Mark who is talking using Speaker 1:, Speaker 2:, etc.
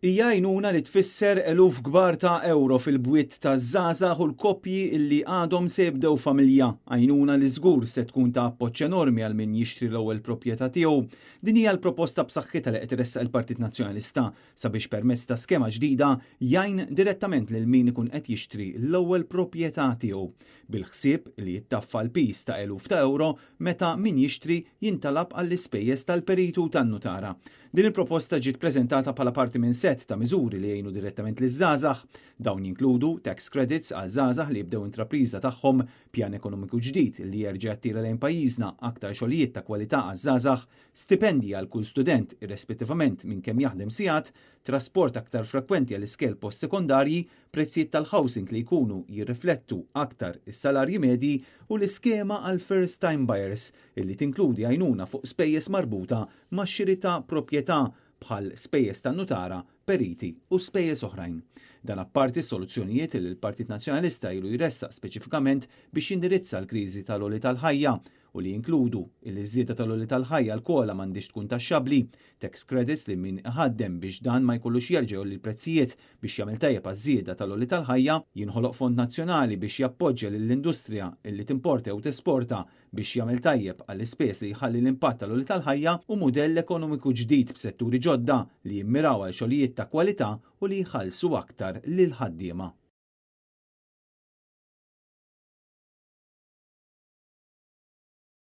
Speaker 1: Hija għajnuna li tfisser eluf kbar ta' euro fil-bwiet ta' żgħażagħ u l-koppji li għadhom se jibdew familja. Għajnuna li żgur se tkun ta' appoġġ enormi għal min jixtri l-ewwel proprjetà tiegħu. Din hija l-proposta b'saħħitha li qed iressaq il-Partit Nazzjonalista sabiex permezz ta' skema ġdida jgħin direttament lil min ikun qed jixtri l-ewwel proprjetà tiegħu bil-ħsieb li jittaffa l-pis ta' eluf ta' euro meta min jixtri jintalab għall-ispejjeż tal-peritu tan-nutara. Din il-proposta ġiet preżentata bħala parti minn set ta' miżuri li jgħinu direttament liż-żgħażagħ. Dawn jinkludu tax credits għal żgħażagħ li jibdew intrapriża tagħhom, pjan ekonomiku ġdid li jerġa' jattira lejn pajjiżna aktar xogħlijiet ta' kwalità għaż-żgħażagħ, stipendji għal kull student irrispettivament minn kemm jaħdem sigħat, trasport aktar frekwenti għall iskel postsekondarji, prezzijiet tal-housing li jkunu jirriflettu aktar is-salarji medji u l-iskema għal first time buyers illi tinkludi għajnuna fuq spejjeż marbuta max-xiri ta' proprjetà bħal spejjeż tan-nutara, periti u spejjeż oħrajn. Dan apparti soluzzjonijiet li l-Partit Nazzjonalista ilu jressaq speċifikament biex jindirizza l-kriżi tal-għoli tal-ħajja u li jinkludu il-żieda tal-għoli tal-ħajja l-kola m'għandix tkun taxxabli, tax credits li min ħaddem biex dan ma jkollux jerġgħu l-prezzijiet biex jagħmel tajjeb għaż-żieda tal-għoli tal-ħajja, jinħoloq fond nazzjonali biex jappoġġja lill-industrija li timporta u tesporta biex jagħmel tajjeb għall-ispejjeż li jħalli l-impatt tal-għoli tal-ħajja u mudell ekonomiku ġdid b'setturi ġodda li jimmiraw għal xogħlijiet ta' kwalità u li jħallsu aktar lil ħaddiema.